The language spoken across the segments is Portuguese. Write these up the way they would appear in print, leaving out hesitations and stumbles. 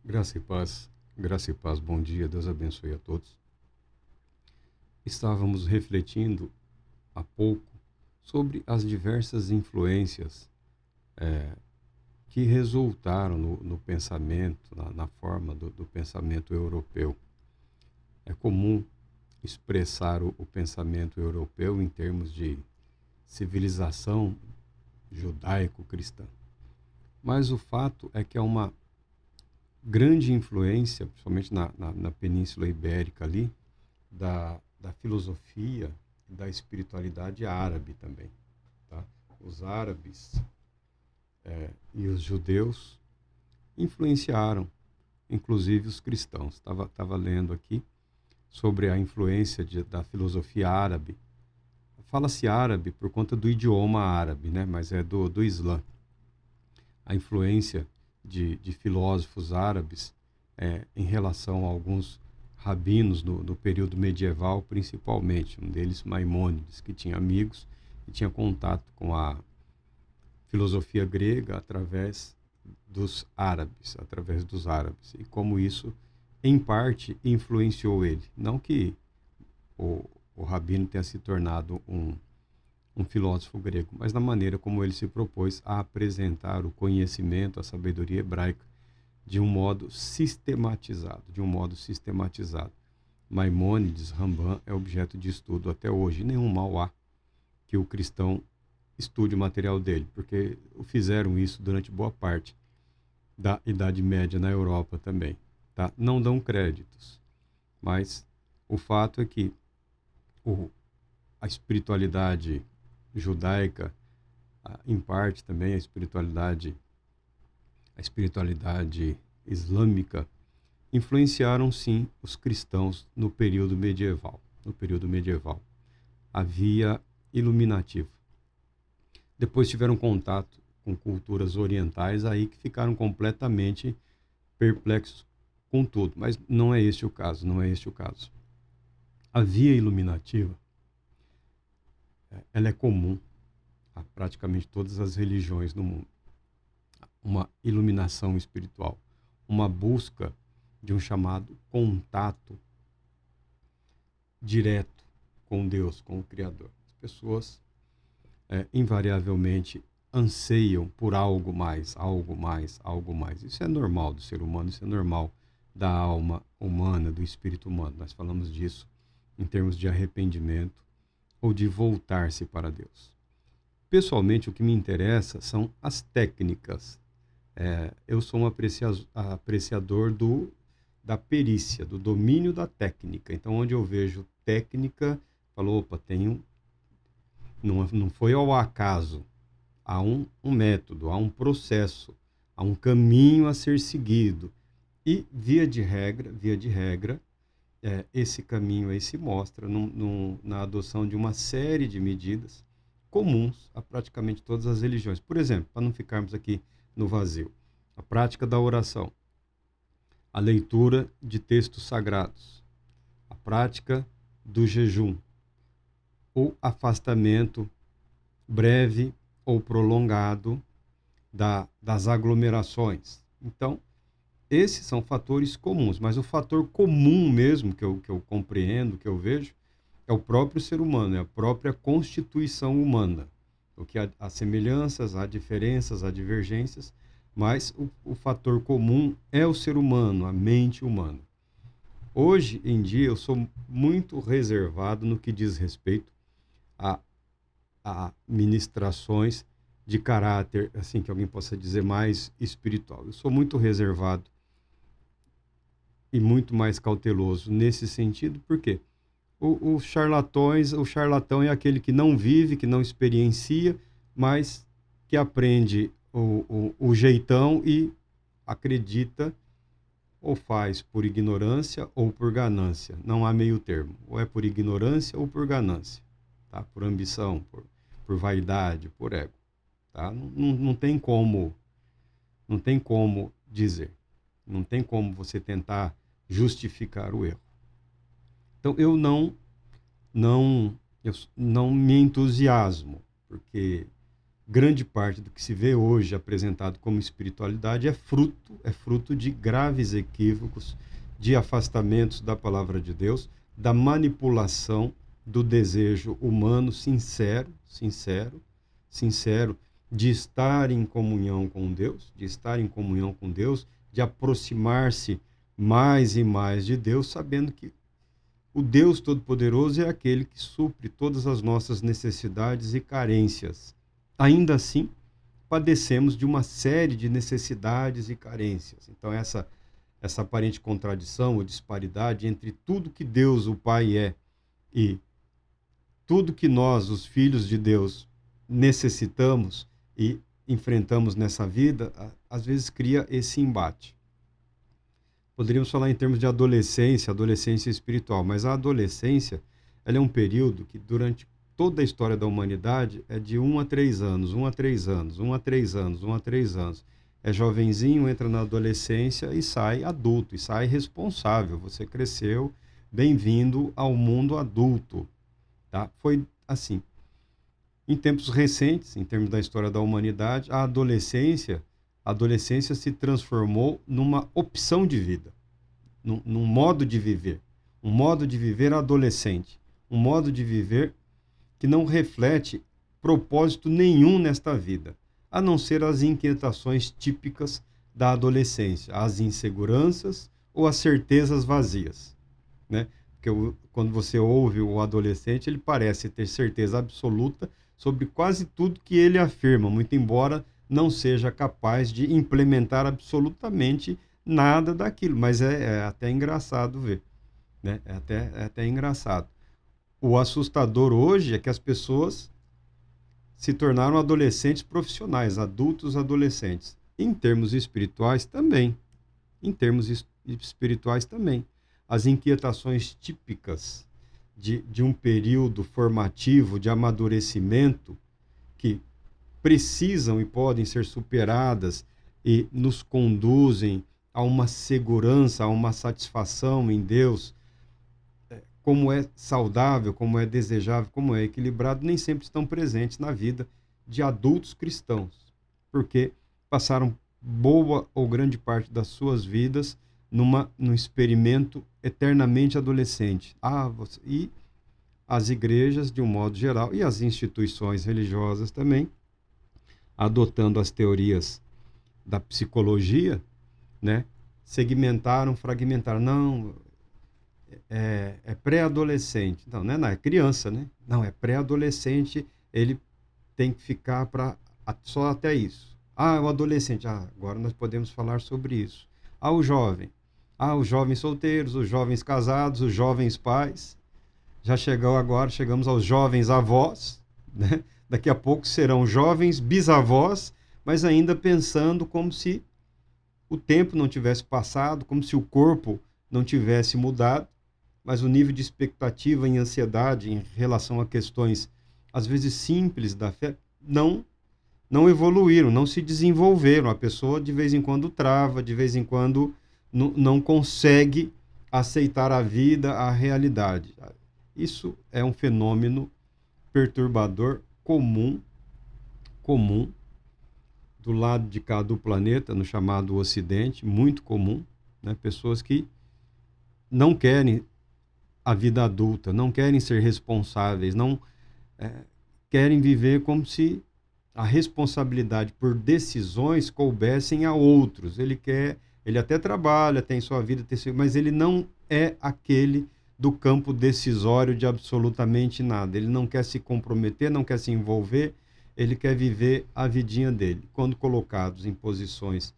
Graça e paz, bom dia, Deus abençoe a todos. Estávamos refletindo há pouco sobre as diversas influências que resultaram no pensamento, na forma do pensamento europeu. É comum expressar o pensamento europeu em termos de civilização judaico-cristã. Mas o fato é que há uma grande influência, principalmente na Península Ibérica ali, da filosofia e da espiritualidade árabe também. Tá? Os árabes e os judeus influenciaram, inclusive os cristãos. Estava lendo aqui sobre a influência da filosofia árabe. Fala-se árabe por conta do idioma árabe, né? Mas é do Islã. A influência de filósofos árabes em relação a alguns rabinos no período medieval, principalmente. Um deles, Maimônides, que tinha amigos e tinha contato com a filosofia grega através dos árabes. E como isso, em parte, influenciou ele. Não que o rabino tenha se tornado um filósofo grego, mas na maneira como ele se propôs a apresentar o conhecimento, a sabedoria hebraica de um modo sistematizado, Maimônides, Rambam é objeto de estudo até hoje. Nenhum mal há que o cristão estude o material dele, porque fizeram isso durante boa parte da Idade Média na Europa também. Tá? Não dão créditos, mas o fato é que a espiritualidade judaica, em parte também a espiritualidade islâmica, influenciaram sim os cristãos no período medieval. A via iluminativa. Depois tiveram contato com culturas orientais aí que ficaram completamente perplexos com tudo, mas não é este o caso. A via iluminativa, ela é comum a praticamente todas as religiões no mundo. Uma iluminação espiritual, uma busca de um chamado contato direto com Deus, com o Criador. As pessoas invariavelmente anseiam por algo mais. Isso é normal do ser humano, isso é normal da alma humana, do espírito humano. Nós falamos disso em termos de arrependimento ou de voltar-se para Deus. Pessoalmente, o que me interessa são as técnicas. Eu sou um apreciador da perícia, do domínio da técnica. Então, onde eu vejo técnica, falo, opa, não foi ao acaso. Há um método, há um processo, há um caminho a ser seguido. E, via de regra, esse caminho aí se mostra na adoção de uma série de medidas comuns a praticamente todas as religiões. Por exemplo, para não ficarmos aqui no vazio, a prática da oração, a leitura de textos sagrados, a prática do jejum, o afastamento breve ou prolongado das aglomerações. Então, esses são fatores comuns, mas o fator comum mesmo que eu compreendo, que eu vejo, é o próprio ser humano, é a própria constituição humana. O que há semelhanças, há diferenças, há divergências, mas o fator comum é o ser humano, a mente humana. Hoje em dia eu sou muito reservado no que diz respeito a ministrações de caráter, assim que alguém possa dizer, mais espiritual. Eu sou muito reservado e muito mais cauteloso nesse sentido, porque o charlatão é aquele que não vive, que não experiencia, mas que aprende o jeitão e acredita ou faz por ignorância ou por ganância. Não há meio termo. Ou é por ignorância ou por ganância. Tá? Por ambição, por vaidade, por ego. Tá? Não tem como dizer. Não tem como você tentar justificar o erro. Então, eu não me entusiasmo, porque grande parte do que se vê hoje apresentado como espiritualidade é fruto de graves equívocos, de afastamentos da palavra de Deus, da manipulação do desejo humano sincero, de estar em comunhão com Deus, de aproximar-se mais e mais de Deus, sabendo que o Deus Todo-Poderoso é aquele que supre todas as nossas necessidades e carências. Ainda assim, padecemos de uma série de necessidades e carências. Então, essa aparente contradição ou disparidade entre tudo que Deus, o Pai, é e tudo que nós, os filhos de Deus, necessitamos e enfrentamos nessa vida, às vezes cria esse embate. Poderíamos falar em termos de adolescência espiritual, mas a adolescência, ela é um período que durante toda a história da humanidade é de 1 a 3 anos, 1 a 3 anos, 1 a 3 anos, 1 a 3 anos. É jovenzinho, entra na adolescência e sai adulto, e sai responsável. Você cresceu, bem-vindo ao mundo adulto. Tá? Foi assim. Em tempos recentes, em termos da história da humanidade, a adolescência se transformou numa opção de vida, num modo de viver, um modo de viver adolescente, um modo de viver que não reflete propósito nenhum nesta vida, a não ser as inquietações típicas da adolescência, as inseguranças ou as certezas vazias, né? Porque quando você ouve o adolescente, ele parece ter certeza absoluta sobre quase tudo que ele afirma, muito embora não seja capaz de implementar absolutamente nada daquilo. Mas é até engraçado ver, né? É até engraçado. O assustador hoje é que as pessoas se tornaram adolescentes profissionais, adultos adolescentes. Em termos espirituais também. As inquietações típicas de um período formativo, de amadurecimento, que precisam e podem ser superadas e nos conduzem a uma segurança, a uma satisfação em Deus, como é saudável, como é desejável, como é equilibrado, nem sempre estão presentes na vida de adultos cristãos, porque passaram boa ou grande parte das suas vidas num experimento eternamente adolescente. E as igrejas, de um modo geral, e as instituições religiosas também, adotando as teorias da psicologia, né, segmentaram, fragmentaram. Não, é pré-adolescente. Não é criança, né? Não, é pré-adolescente, ele tem que ficar só até isso. O adolescente, agora nós podemos falar sobre isso. O jovem. Os jovens solteiros, os jovens casados, os jovens pais. Chegamos aos jovens avós, né? Daqui a pouco serão jovens bisavós, mas ainda pensando como se o tempo não tivesse passado, como se o corpo não tivesse mudado, mas o nível de expectativa e ansiedade em relação a questões, às vezes simples da fé, não evoluíram, não se desenvolveram. A pessoa de vez em quando trava, de vez em quando não consegue aceitar a vida, a realidade. Isso é um fenômeno perturbador comum do lado de cá do planeta, no chamado Ocidente, muito comum, né? Pessoas que não querem a vida adulta, não querem ser responsáveis, não querem viver como se a responsabilidade por decisões coubessem a outros. Ele até trabalha, tem sua vida, mas ele não é aquele do campo decisório de absolutamente nada. Ele não quer se comprometer, não quer se envolver, ele quer viver a vidinha dele. Quando colocados em posições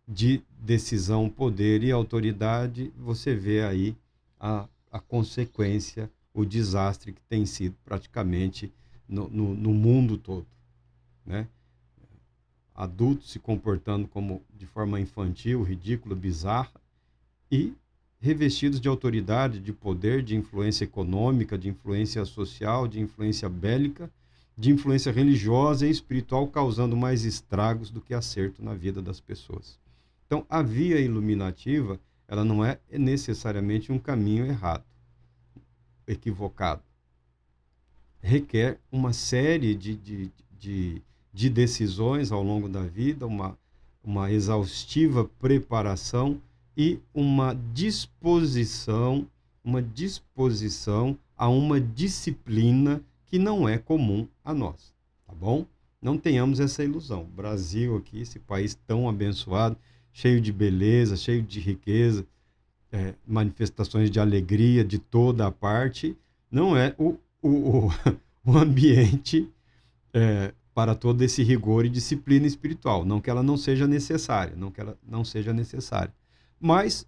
de decisão, poder e autoridade, você vê aí a consequência, o desastre que tem sido praticamente no mundo todo, né? Adultos se comportando de forma infantil, ridícula, bizarra, e revestidos de autoridade, de poder, de influência econômica, de influência social, de influência bélica, de influência religiosa e espiritual, causando mais estragos do que acerto na vida das pessoas. Então, a via iluminativa, ela não é necessariamente um caminho errado, equivocado. Requer uma série de de decisões ao longo da vida, uma exaustiva preparação e uma disposição a uma disciplina que não é comum a nós, tá bom? Não tenhamos essa ilusão. Brasil aqui, esse país tão abençoado, cheio de beleza, cheio de riqueza, manifestações de alegria de toda a parte, não é o ambiente para todo esse rigor e disciplina espiritual. Não que ela não seja necessária, Mas,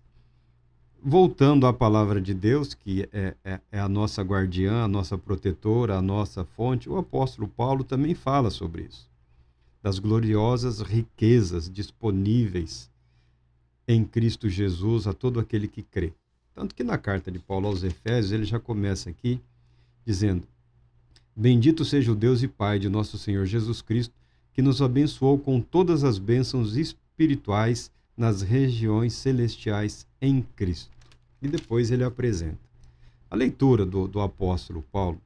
voltando à palavra de Deus, que é a nossa guardiã, a nossa protetora, a nossa fonte, o apóstolo Paulo também fala sobre isso, das gloriosas riquezas disponíveis em Cristo Jesus a todo aquele que crê. Tanto que na carta de Paulo aos Efésios, ele já começa aqui dizendo: Bendito seja o Deus e Pai de nosso Senhor Jesus Cristo, que nos abençoou com todas as bênçãos espirituais nas regiões celestiais em Cristo. E depois ele apresenta a leitura do apóstolo Paulo.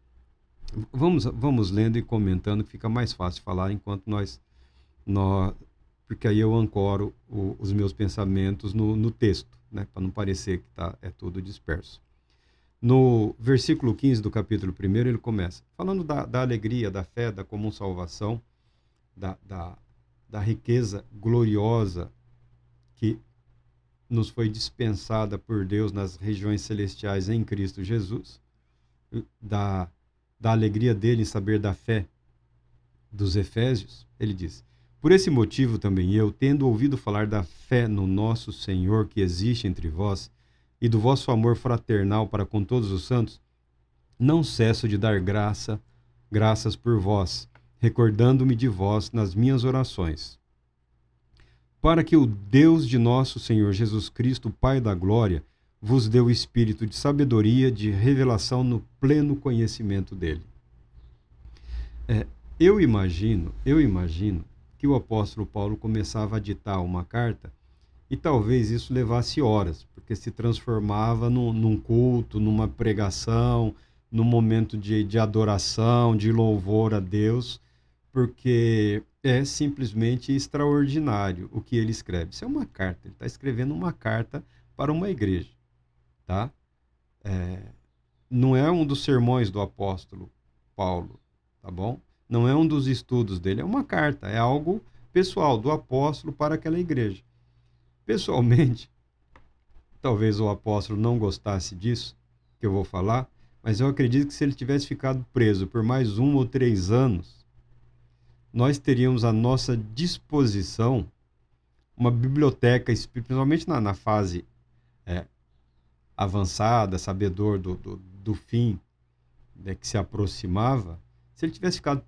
Vamos lendo e comentando, que fica mais fácil falar enquanto nós porque aí eu ancoro os meus pensamentos no texto, né, para não parecer que é tudo disperso. No versículo 15 do capítulo 1, ele começa falando da alegria, da fé, da comum salvação, da riqueza gloriosa que nos foi dispensada por Deus nas regiões celestiais em Cristo Jesus, da alegria dele em saber da fé dos Efésios. Ele diz: Por esse motivo também eu, tendo ouvido falar da fé no nosso Senhor que existe entre vós, e do vosso amor fraternal para com todos os santos, não cesso de dar graças por vós, recordando-me de vós nas minhas orações, para que o Deus de nosso Senhor Jesus Cristo, Pai da glória, vos dê o espírito de sabedoria, de revelação no pleno conhecimento dele. Eu imagino que o apóstolo Paulo começava a ditar uma carta e talvez isso levasse horas, porque se transformava num culto, numa pregação, num momento de adoração, de louvor a Deus, porque é simplesmente extraordinário o que ele escreve. Isso é uma carta, ele está escrevendo uma carta para uma igreja, tá? Não é um dos sermões do apóstolo Paulo, tá bom? Não é um dos estudos dele, é uma carta, é algo pessoal do apóstolo para aquela igreja. Pessoalmente, talvez o apóstolo não gostasse disso que eu vou falar, mas eu acredito que se ele tivesse ficado preso por mais 1 ou 3 anos, nós teríamos à nossa disposição uma biblioteca, principalmente na fase avançada, sabedor do fim, né, que se aproximava. Se ele tivesse ficado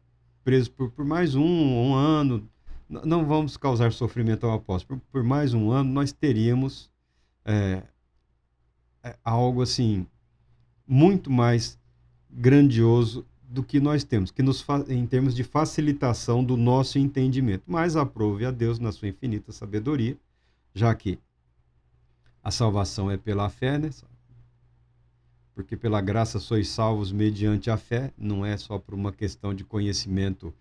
preso por mais um ano, não vamos causar sofrimento ao apóstolo, por mais um ano nós teríamos algo assim muito mais grandioso do que nós temos, em termos de facilitação do nosso entendimento. Mas aprove a Deus na sua infinita sabedoria, já que a salvação é pela fé, né? Porque pela graça sois salvos mediante a fé, não é só por uma questão de conhecimento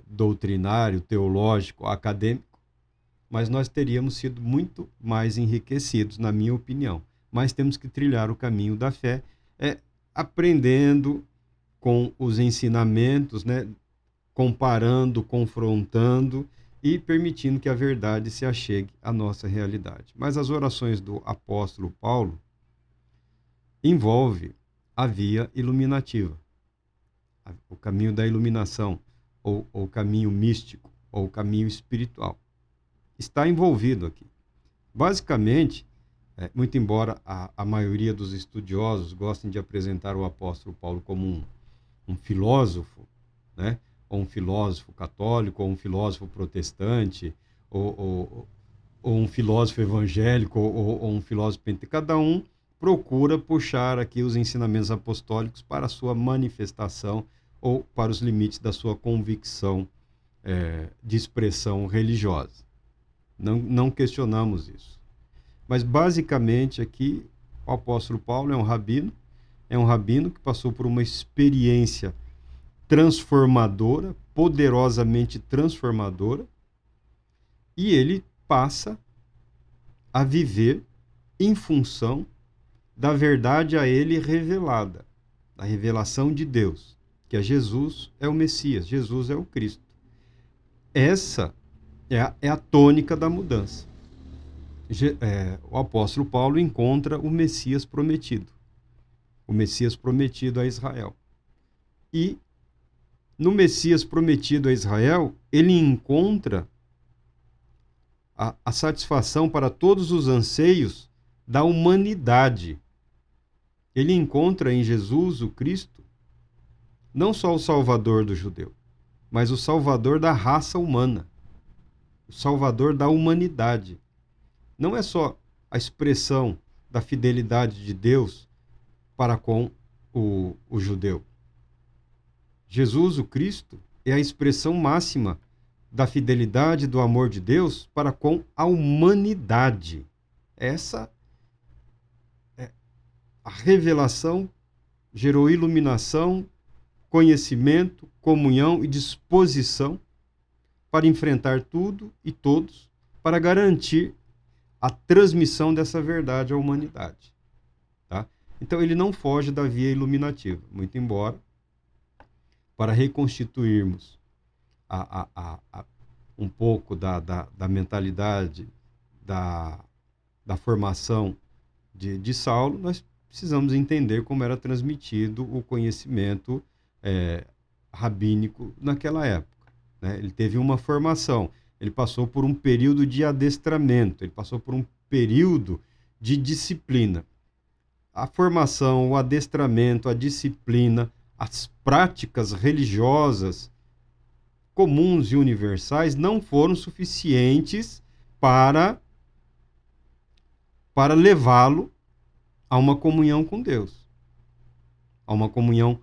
doutrinário, teológico, acadêmico, mas nós teríamos sido muito mais enriquecidos, na minha opinião. Mas temos que trilhar o caminho da fé, aprendendo com os ensinamentos, né? Comparando, confrontando e permitindo que a verdade se achegue à nossa realidade. Mas as orações do apóstolo Paulo envolve a via iluminativa, o caminho da iluminação, ou o caminho místico, ou o caminho espiritual. Está envolvido aqui. Basicamente, muito embora a maioria dos estudiosos gostem de apresentar o apóstolo Paulo como um filósofo, né? Ou um filósofo católico, ou um filósofo protestante, ou um filósofo evangélico, ou um filósofo pentecostal, cada um procura puxar aqui os ensinamentos apostólicos para a sua manifestação ou para os limites da sua convicção de expressão religiosa. Não questionamos isso. Mas, basicamente, aqui, o apóstolo Paulo é um rabino que passou por uma experiência transformadora, poderosamente transformadora, e ele passa a viver em função da verdade a ele revelada, da revelação de Deus, que é Jesus é o Messias, Jesus é o Cristo. Essa é a tônica da mudança. O apóstolo Paulo encontra o Messias prometido a Israel. E no Messias prometido a Israel, ele encontra a satisfação para todos os anseios da humanidade. Ele encontra em Jesus, o Cristo, não só o Salvador do judeu, mas o Salvador da raça humana, o Salvador da humanidade. Não é só a expressão da fidelidade de Deus para com o judeu. Jesus, o Cristo, é a expressão máxima da fidelidade do amor de Deus para com a humanidade. Essa é a revelação, gerou iluminação, conhecimento, comunhão e disposição para enfrentar tudo e todos, para garantir a transmissão dessa verdade à humanidade. Tá? Então ele não foge da via iluminativa, muito embora, para reconstituirmos um pouco da mentalidade, da formação de Saulo, nós precisamos entender como era transmitido o conhecimento rabínico naquela época. Né? Ele teve uma formação, ele passou por um período de adestramento, ele passou por um período de disciplina. A formação, o adestramento, a disciplina, as práticas religiosas comuns e universais não foram suficientes para levá-lo a uma comunhão com Deus, a uma comunhão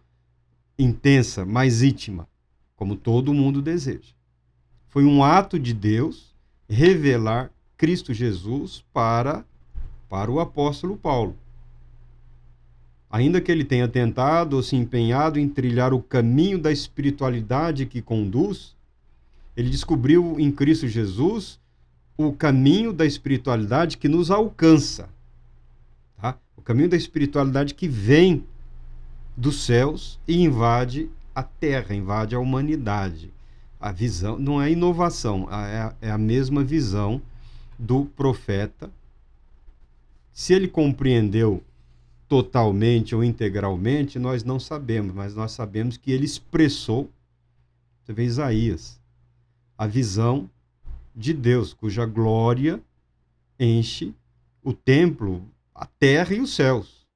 intensa, mais íntima, como todo mundo deseja. Foi um ato de Deus revelar Cristo Jesus para o apóstolo Paulo. Ainda que ele tenha tentado ou se empenhado em trilhar o caminho da espiritualidade que conduz, ele descobriu em Cristo Jesus o caminho da espiritualidade que nos alcança. Tá? O caminho da espiritualidade que vem dos céus e invade a terra, invade a humanidade. A visão não é inovação, é a mesma visão do profeta. Se ele compreendeu totalmente ou integralmente, nós não sabemos, mas nós sabemos que ele expressou, você vê Isaías, a visão de Deus, cuja glória enche o templo, a terra e os céus.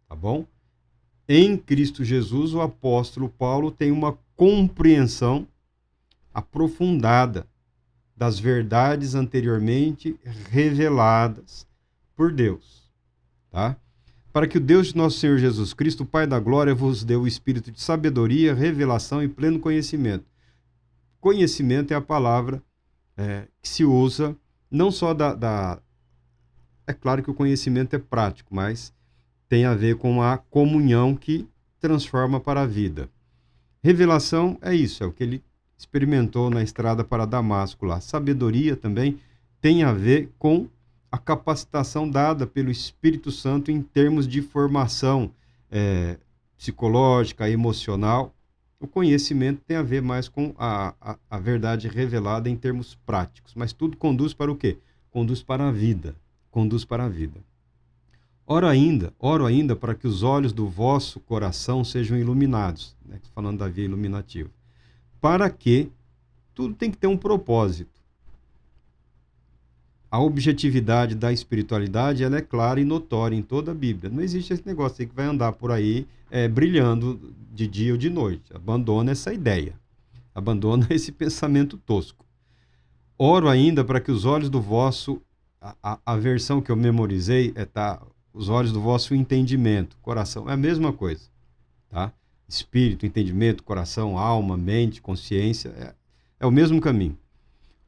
Tá bom? Em Cristo Jesus, o apóstolo Paulo tem uma compreensão aprofundada das verdades anteriormente reveladas por Deus. Tá? Para que o Deus de nosso Senhor Jesus Cristo, o Pai da glória, vos dê o espírito de sabedoria, revelação e pleno conhecimento. Conhecimento é a palavra que se usa não só É claro que o conhecimento é prático, mas tem a ver com a comunhão que transforma para a vida. Revelação é isso, é o que ele experimentou na estrada para Damasco lá. Sabedoria também tem a ver com a capacitação dada pelo Espírito Santo em termos de formação psicológica, emocional. O conhecimento tem a ver mais com a verdade revelada em termos práticos. Mas tudo conduz para o quê? Conduz para a vida. Conduz para a vida. Oro ainda para que os olhos do vosso coração sejam iluminados. Né? Falando da via iluminativa. Para que tudo tem que ter um propósito. A objetividade da espiritualidade ela é clara e notória em toda a Bíblia. Não existe esse negócio aí que vai andar por aí brilhando de dia ou de noite. Abandona essa ideia. Abandona esse pensamento tosco. Oro ainda para que os olhos do vosso... A versão que eu memorizei os olhos do vosso entendimento. Coração é a mesma coisa. Tá? Espírito, entendimento, coração, alma, mente, consciência. É o mesmo caminho.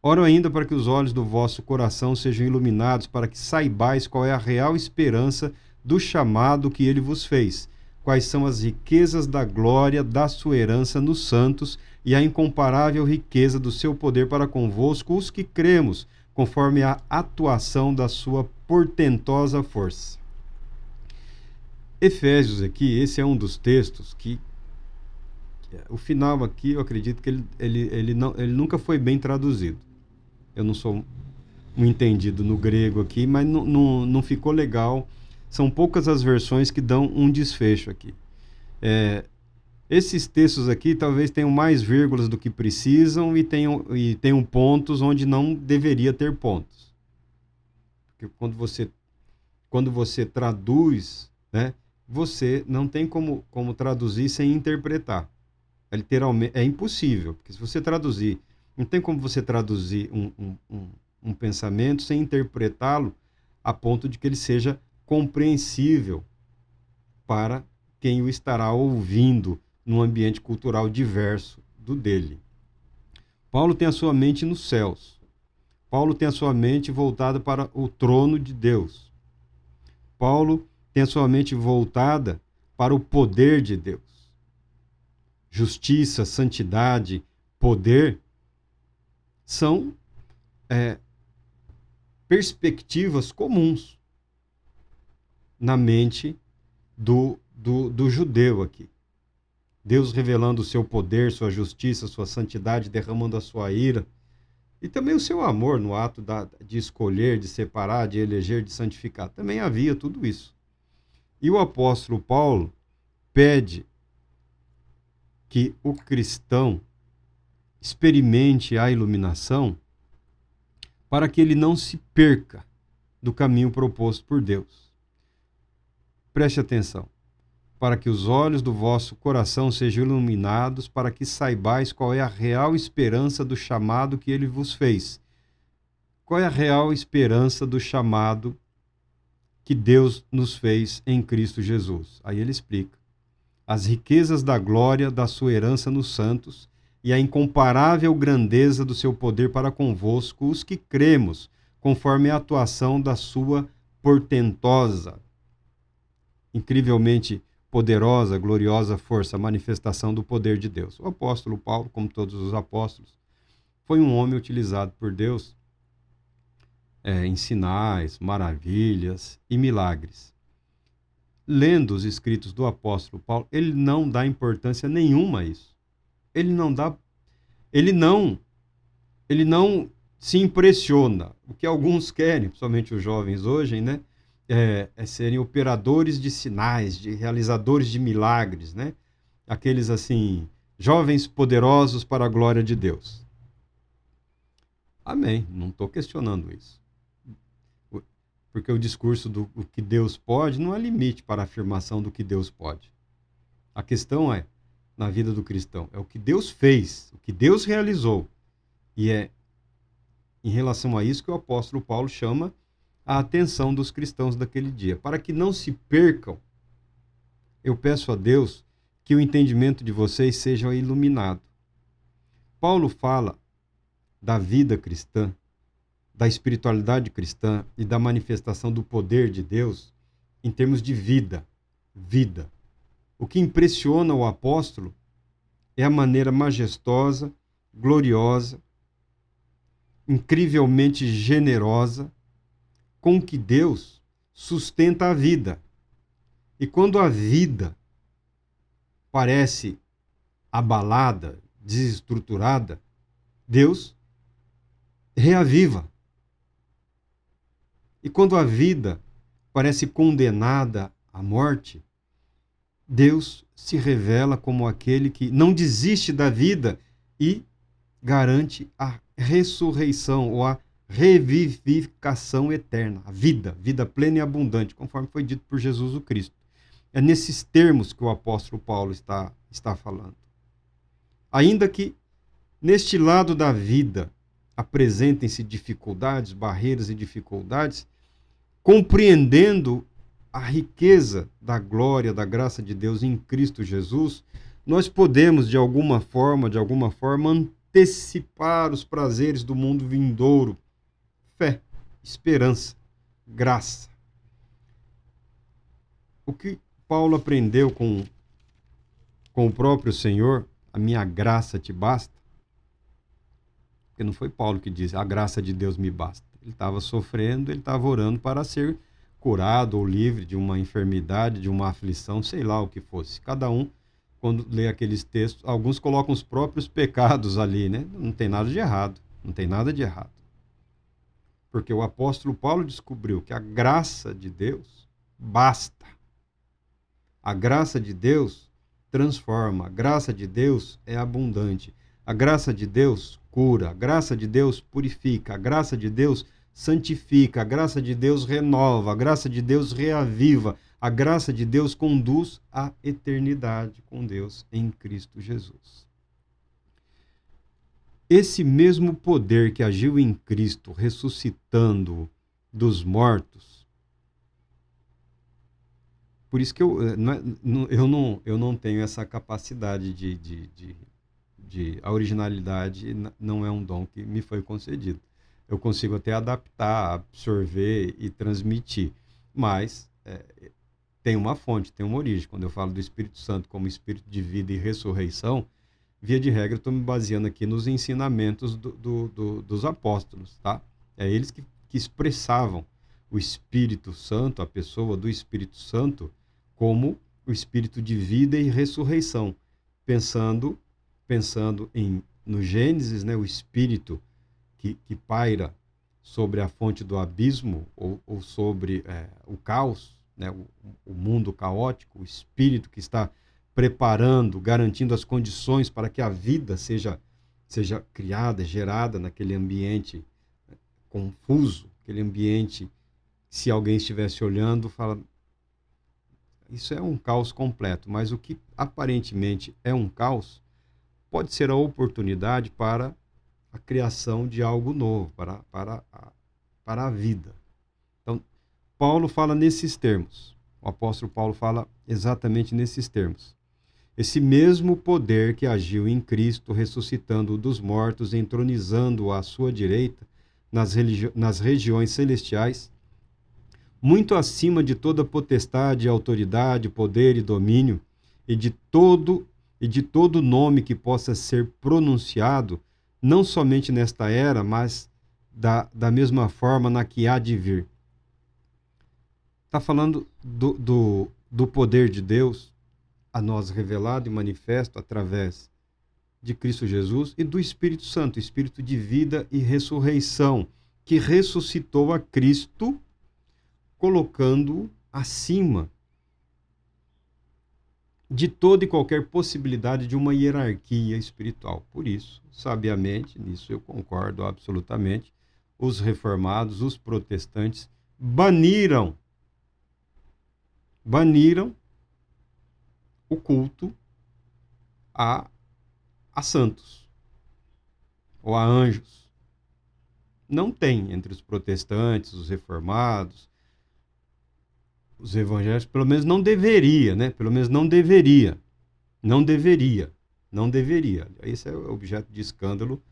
Oro ainda para que os olhos do vosso coração sejam iluminados, para que saibais qual é a real esperança do chamado que ele vos fez, quais são as riquezas da glória da sua herança nos santos e a incomparável riqueza do seu poder para convosco, os que cremos, conforme a atuação da sua portentosa força. Efésios aqui, esse é um dos textos que o final aqui, eu acredito que ele nunca foi bem traduzido. Eu não sou um entendido no grego aqui, mas não ficou legal. São poucas as versões que dão um desfecho aqui. Esses textos aqui talvez tenham mais vírgulas do que precisam e tenham pontos onde não deveria ter pontos. Porque quando você traduz, né, você não tem como traduzir sem interpretar. Literalmente, é impossível, porque se você traduzir, não tem como você traduzir um pensamento sem interpretá-lo a ponto de que ele seja compreensível para quem o estará ouvindo num ambiente cultural diverso do dele. Paulo tem a sua mente nos céus. Paulo tem a sua mente voltada para o trono de Deus. Paulo tem a sua mente voltada para o poder de Deus. Justiça, santidade, poder são perspectivas comuns na mente do judeu aqui. Deus revelando o seu poder, sua justiça, sua santidade, derramando a sua ira e também o seu amor no ato de escolher, de separar, de eleger, de santificar. Também havia tudo isso. E o apóstolo Paulo pede que o cristão experimente a iluminação para que ele não se perca do caminho proposto por Deus. Preste atenção. Para que os olhos do vosso coração sejam iluminados, para que saibais qual é a real esperança do chamado que ele vos fez. Qual é a real esperança do chamado que Deus nos fez em Cristo Jesus? Aí ele explica. As riquezas da glória da sua herança nos santos e a incomparável grandeza do seu poder para convosco, os que cremos, conforme a atuação da sua portentosa, incrivelmente poderosa, gloriosa força, a manifestação do poder de Deus. O apóstolo Paulo, como todos os apóstolos, foi um homem utilizado por Deus em sinais, maravilhas e milagres. Lendo os escritos do apóstolo Paulo, ele não dá importância nenhuma a isso. Ele não se impressiona. O que alguns querem, principalmente os jovens hoje, né, serem operadores de sinais, de realizadores de milagres, né? Aqueles assim, jovens poderosos para a glória de Deus. Amém, não estou questionando isso. Porque o discurso do que Deus pode não há limite para a afirmação do que Deus pode. A questão na vida do cristão, é o que Deus fez, o que Deus realizou. E é em relação a isso que o apóstolo Paulo chama a atenção dos cristãos daquele dia. Para que não se percam, eu peço a Deus que o entendimento de vocês seja iluminado. Paulo fala da vida cristã, da espiritualidade cristã e da manifestação do poder de Deus em termos de vida. Vida. O que impressiona o apóstolo é a maneira majestosa, gloriosa, incrivelmente generosa com que Deus sustenta a vida. E quando a vida parece abalada, desestruturada, Deus reaviva. E quando a vida parece condenada à morte, Deus se revela como aquele que não desiste da vida e garante a ressurreição ou a revivificação eterna, a vida plena e abundante, conforme foi dito por Jesus o Cristo. É nesses termos que o apóstolo Paulo está falando. Ainda que neste lado da vida apresentem-se dificuldades, barreiras e dificuldades, compreendendo a riqueza da glória, da graça de Deus em Cristo Jesus, nós podemos, de alguma forma, antecipar os prazeres do mundo vindouro. Fé, esperança, graça. O que Paulo aprendeu com o próprio Senhor, a minha graça te basta. Porque não foi Paulo que disse, a graça de Deus me basta. Ele estava sofrendo, ele estava orando para ser curado ou livre de uma enfermidade, de uma aflição, sei lá o que fosse. Cada um, quando lê aqueles textos, alguns colocam os próprios pecados ali, né? Não tem nada de errado, não tem nada de errado. Porque o apóstolo Paulo descobriu que a graça de Deus basta. A graça de Deus transforma, a graça de Deus é abundante. A graça de Deus cura, a graça de Deus purifica, a graça de Deus santifica, a graça de Deus renova, a graça de Deus reaviva, a graça de Deus conduz à eternidade com Deus em Cristo Jesus. Esse mesmo poder que agiu em Cristo, ressuscitando dos mortos, por isso que eu não tenho essa capacidade a originalidade não é um dom que me foi concedido. Eu consigo até adaptar, absorver e transmitir, mas tem uma fonte, tem uma origem. Quando eu falo do Espírito Santo como Espírito de vida e ressurreição, via de regra, estou me baseando aqui nos ensinamentos dos apóstolos, tá? É eles que expressavam o Espírito Santo, a pessoa do Espírito Santo, como o Espírito de vida e ressurreição, pensando no Gênesis, né, o Espírito que paira sobre a fonte do abismo ou sobre o caos, né, o mundo caótico, o Espírito que está preparando, garantindo as condições para que a vida seja criada, gerada naquele ambiente confuso, aquele ambiente, se alguém estivesse olhando, fala, isso é um caos completo, mas o que aparentemente é um caos pode ser a oportunidade para a criação de algo novo, para a vida. Então, Paulo fala nesses termos, o apóstolo Paulo fala exatamente nesses termos. Esse mesmo poder que agiu em Cristo, ressuscitando-o dos mortos, entronizando-o à sua direita, nas regiões celestiais, muito acima de toda potestade, autoridade, poder e domínio, e de todo nome que possa ser pronunciado, não somente nesta era, mas da mesma forma na que há de vir. Está falando do poder de Deus, a nós revelado e manifesto através de Cristo Jesus e do Espírito Santo, Espírito de vida e ressurreição, que ressuscitou a Cristo, colocando-o acima de toda e qualquer possibilidade de uma hierarquia espiritual. Por isso, sabiamente, nisso eu concordo absolutamente, os reformados, os protestantes, baniram o culto a santos ou a anjos. Não tem entre os protestantes, os reformados, os evangélicos, pelo menos não deveria, né? Pelo menos não deveria. Não deveria. Esse é o objeto de escândalo.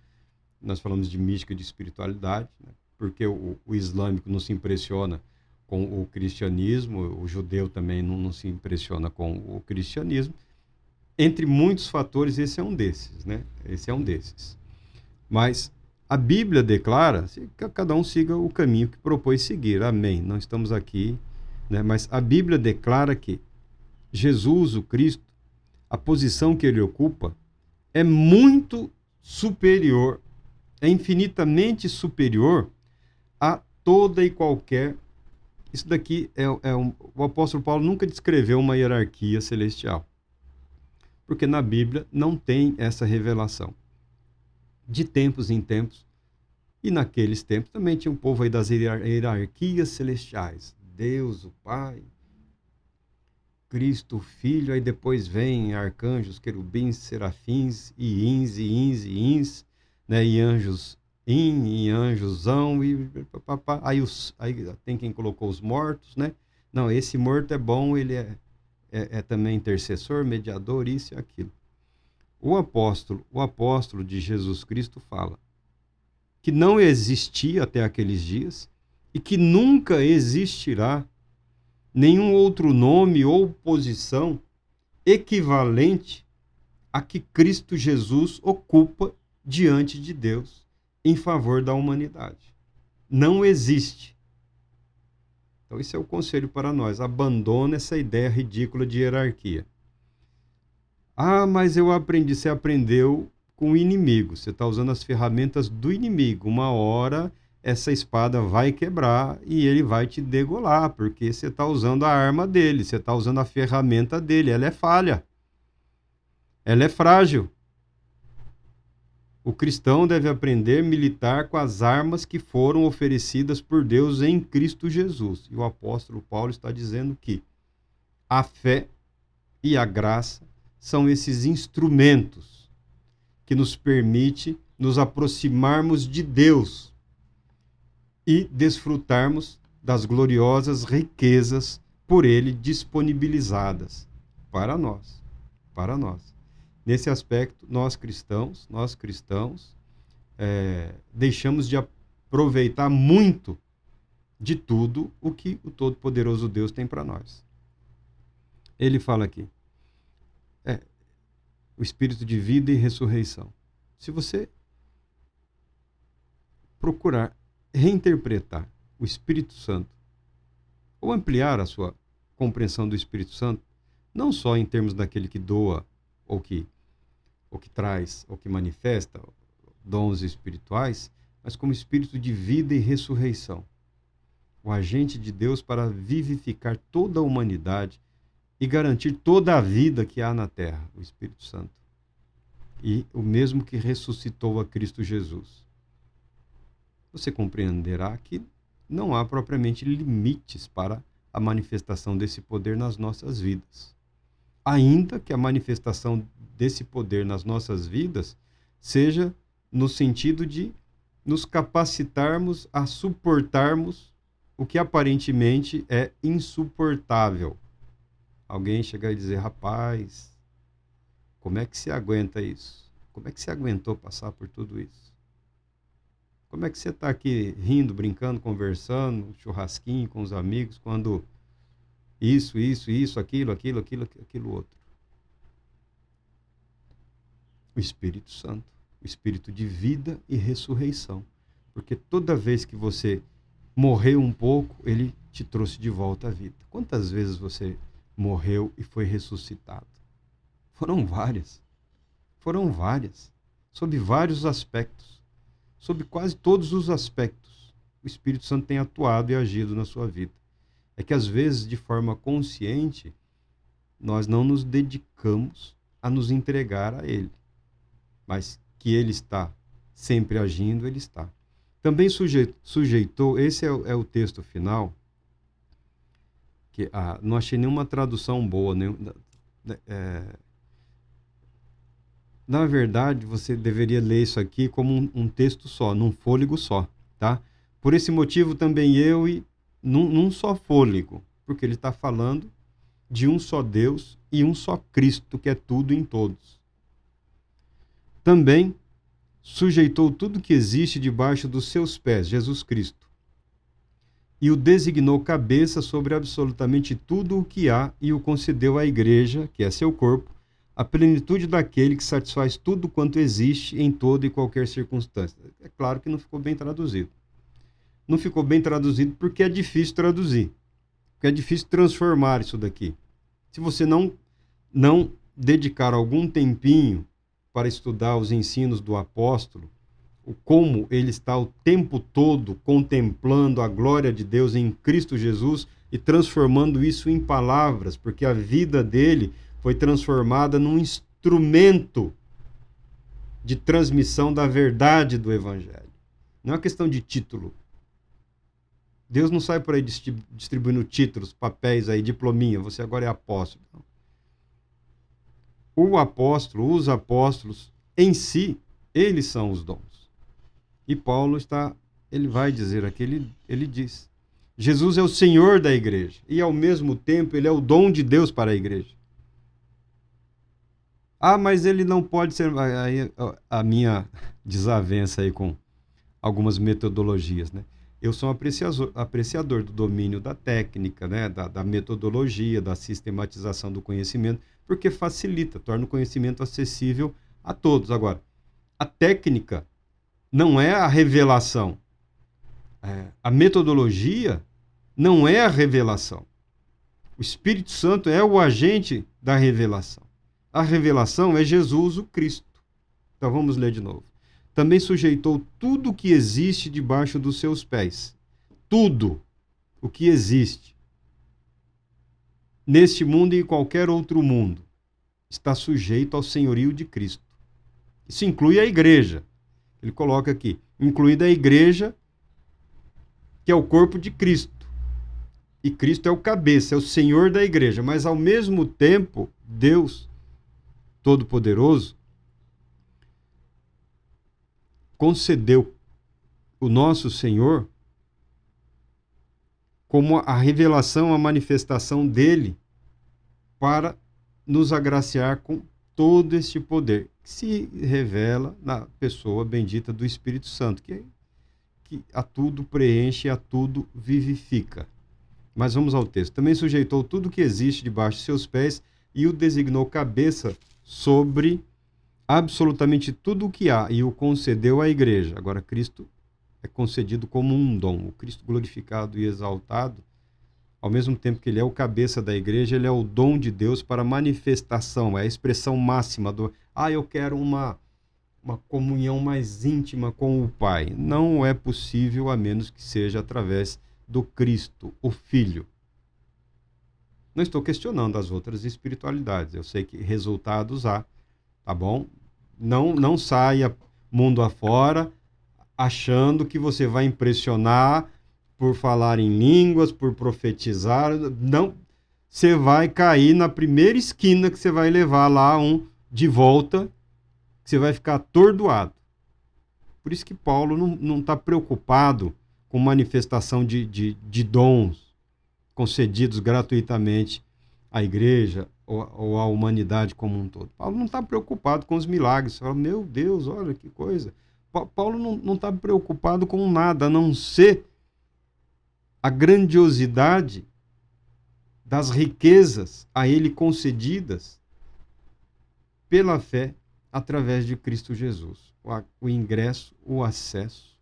Nós falamos de mística, de espiritualidade, né? Porque o islâmico não se impressiona com o cristianismo, o judeu também não se impressiona com o cristianismo. Entre muitos fatores, esse é um desses, né? Esse é um desses. Mas a Bíblia declara que cada um siga o caminho que propôs seguir. Amém. Não estamos aqui, né? Mas a Bíblia declara que Jesus, o Cristo, a posição que ele ocupa é muito superior, é infinitamente superior a toda e qualquer. Isso daqui o apóstolo Paulo nunca descreveu uma hierarquia celestial, porque na Bíblia não tem essa revelação. De tempos em tempos, e naqueles tempos também tinha um povo aí das hierarquias celestiais. Deus, o Pai, Cristo, o Filho, aí depois vem arcanjos, querubins, serafins, e ins, né? E anjos e anjosão, e aí tem quem colocou os mortos, né? Não, esse morto é bom, ele é também intercessor, mediador, isso e aquilo. O apóstolo de Jesus Cristo fala que não existia até aqueles dias e que nunca existirá nenhum outro nome ou posição equivalente a que Cristo Jesus ocupa diante de Deus em favor da humanidade. Não existe. Então, esse é o conselho para nós. Abandona essa ideia ridícula de hierarquia. Ah, mas eu aprendi. Você aprendeu com o inimigo. Você está usando as ferramentas do inimigo. Uma hora essa espada vai quebrar e ele vai te degolar, porque você está usando a arma dele, você está usando a ferramenta dele. Ela é falha. Ela é frágil. O cristão deve aprender a militar com as armas que foram oferecidas por Deus em Cristo Jesus. E o apóstolo Paulo está dizendo que a fé e a graça são esses instrumentos que nos permitem nos aproximarmos de Deus e desfrutarmos das gloriosas riquezas por Ele disponibilizadas para nós. Para nós. Nesse aspecto, nós cristãos, deixamos de aproveitar muito de tudo o que o Todo-Poderoso Deus tem para nós. Ele fala aqui, o espírito de vida e ressurreição. Se você procurar reinterpretar o Espírito Santo, ou ampliar a sua compreensão do Espírito Santo, não só em termos daquele que doa, ou que traz, ou que manifesta dons espirituais, mas como espírito de vida e ressurreição. O agente de Deus para vivificar toda a humanidade e garantir toda a vida que há na terra, o Espírito Santo. E o mesmo que ressuscitou a Cristo Jesus. Você compreenderá que não há propriamente limites para a manifestação desse poder nas nossas vidas. Ainda que a manifestação desse poder nas nossas vidas seja no sentido de nos capacitarmos a suportarmos o que aparentemente é insuportável. Alguém chegar e dizer, rapaz, como é que você aguenta isso? Como é que você aguentou passar por tudo isso? Como é que você está aqui rindo, brincando, conversando, churrasquinho com os amigos, quando isso, aquilo outro? O Espírito Santo, o Espírito de vida e ressurreição. Porque toda vez que você morreu um pouco, ele te trouxe de volta à vida. Quantas vezes você morreu e foi ressuscitado? Foram várias. Sob vários aspectos. Sob quase todos os aspectos. O Espírito Santo tem atuado e agido na sua vida. É que às vezes, de forma consciente, nós não nos dedicamos a nos entregar a Ele. Mas que Ele está sempre agindo, Ele está. Também sujeitou, esse é o texto final, que não achei nenhuma tradução boa. Na verdade, você deveria ler isso aqui como um texto só, num fôlego só, tá? Por esse motivo também eu, num só fôlego, porque ele está falando de um só Deus e um só Cristo, que é tudo em todos. Também sujeitou tudo que existe debaixo dos seus pés, Jesus Cristo, e o designou cabeça sobre absolutamente tudo o que há e o concedeu à igreja, que é seu corpo, a plenitude daquele que satisfaz tudo quanto existe em toda e qualquer circunstância. É claro que não ficou bem traduzido. Não ficou bem traduzido porque é difícil traduzir, porque é difícil transformar isso daqui. Se você não dedicar algum tempinho para estudar os ensinos do apóstolo, como ele está o tempo todo contemplando a glória de Deus em Cristo Jesus e transformando isso em palavras, porque a vida dele foi transformada num instrumento de transmissão da verdade do Evangelho. Não é uma questão de título. Deus não sai por aí distribuindo títulos, papéis aí, diplominha, você agora é apóstolo. Não. O apóstolo, os apóstolos, em si, eles são os dons. E Paulo ele vai dizer aqui, ele diz, Jesus é o Senhor da igreja, e ao mesmo tempo ele é o dom de Deus para a igreja. Ah, mas ele não pode ser... Aí, a minha desavença aí com algumas metodologias, né? Eu sou um apreciador do domínio da técnica, né, da metodologia, da sistematização do conhecimento, porque facilita, torna o conhecimento acessível a todos. Agora, a técnica não é a revelação. A metodologia não é a revelação. O Espírito Santo é o agente da revelação. A revelação é Jesus, o Cristo. Então vamos ler de novo. Também sujeitou tudo o que existe debaixo dos seus pés. Tudo o que existe neste mundo e em qualquer outro mundo está sujeito ao senhorio de Cristo. Isso inclui a igreja. Ele coloca aqui, incluída a igreja, que é o corpo de Cristo. E Cristo é o cabeça, é o Senhor da igreja. Mas, ao mesmo tempo, Deus Todo-Poderoso concedeu o nosso Senhor como a revelação, a manifestação dele para nos agraciar com todo este poder, que se revela na pessoa bendita do Espírito Santo, que a tudo preenche, a tudo vivifica. Mas vamos ao texto. Também sujeitou tudo que existe debaixo de seus pés e o designou cabeça sobre absolutamente tudo o que há e o concedeu à igreja. Agora, Cristo é concedido como um dom. O Cristo glorificado e exaltado, ao mesmo tempo que ele é o cabeça da igreja, ele é o dom de Deus para manifestação, é a expressão máxima do eu quero uma comunhão mais íntima com o Pai. Não é possível a menos que seja através do Cristo, o Filho. Não estou questionando as outras espiritualidades. Eu sei que resultados há, tá bom? Não saia mundo afora achando que você vai impressionar por falar em línguas, por profetizar. Não, você vai cair na primeira esquina que você vai levar lá de volta, que você vai ficar atordoado. Por isso que Paulo não está preocupado com manifestação de dons concedidos gratuitamente à igreja ou à humanidade como um todo. Paulo não está preocupado com os milagres. Você fala, meu Deus, olha que coisa. Paulo não está preocupado com nada, a não ser a grandiosidade das riquezas a ele concedidas pela fé através de Cristo Jesus. O ingresso, o acesso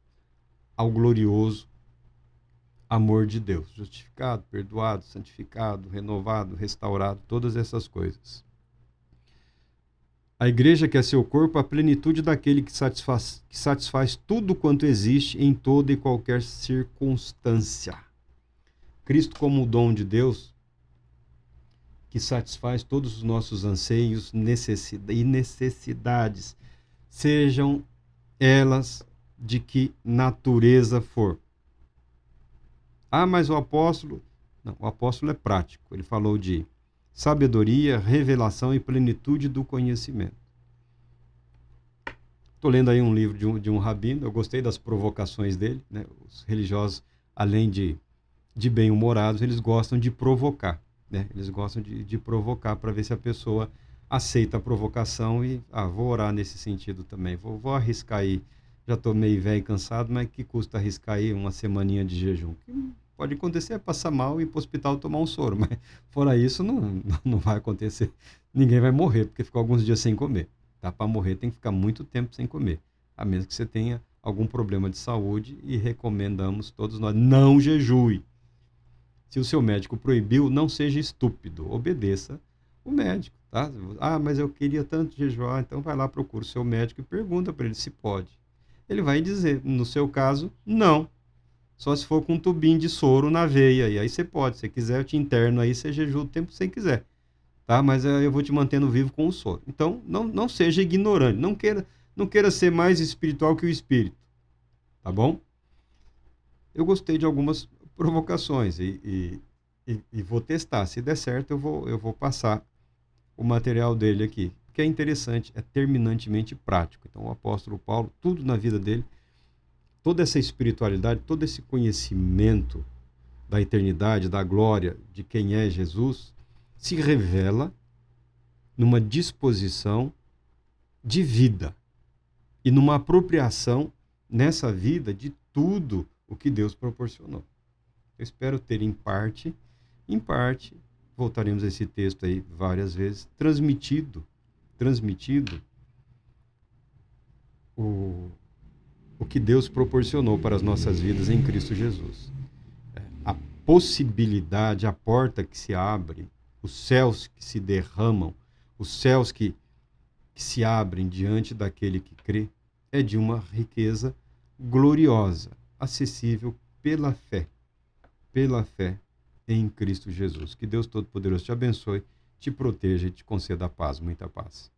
ao glorioso amor de Deus. Justificado, perdoado, santificado, renovado, restaurado, todas essas coisas. A igreja que é seu corpo, a plenitude daquele que satisfaz tudo quanto existe em toda e qualquer circunstância. Cristo como o dom de Deus, que satisfaz todos os nossos anseios e necessidades, sejam elas de que natureza for. Mas o apóstolo... Não, o apóstolo é prático. Ele falou de sabedoria, revelação e plenitude do conhecimento. Estou lendo aí um livro de um rabino, eu gostei das provocações dele, né? Os religiosos, além de bem-humorados, eles gostam de provocar, né? Eles gostam de provocar para ver se a pessoa aceita a provocação e, vou orar nesse sentido também, vou arriscar aí, já estou meio velho e cansado, mas que custa arriscar aí uma semaninha de jejum? Pode acontecer, é passar mal e ir para o hospital tomar um soro, mas fora isso não vai acontecer. Ninguém vai morrer porque ficou alguns dias sem comer. Tá? Para morrer tem que ficar muito tempo sem comer, a menos que você tenha algum problema de saúde e recomendamos todos nós, não jejue. Se o seu médico proibiu, não seja estúpido, obedeça o médico. Tá? Mas eu queria tanto jejuar, então vai lá, procura o seu médico e pergunta para ele se pode. Ele vai dizer, no seu caso, não. Só se for com um tubinho de soro na veia. E aí você pode. Se quiser, eu te interno aí, você jejua o tempo que você quiser. Tá? Mas eu vou te mantendo vivo com o soro. Então, não seja ignorante. Não queira ser mais espiritual que o espírito. Tá bom? Eu gostei de algumas provocações e vou testar. Se der certo, eu vou passar o material dele aqui. Que é interessante, é terminantemente prático. Então, o apóstolo Paulo, tudo na vida dele, toda essa espiritualidade, todo esse conhecimento da eternidade, da glória de quem é Jesus, se revela numa disposição de vida e numa apropriação nessa vida de tudo o que Deus proporcionou. Eu espero ter em parte, voltaremos a esse texto aí várias vezes, transmitido o que Deus proporcionou para as nossas vidas em Cristo Jesus. A possibilidade, a porta que se abre, os céus que se derramam, os céus que se abrem diante daquele que crê, é de uma riqueza gloriosa, acessível pela fé em Cristo Jesus. Que Deus Todo-Poderoso te abençoe, te proteja e te conceda a paz, muita paz.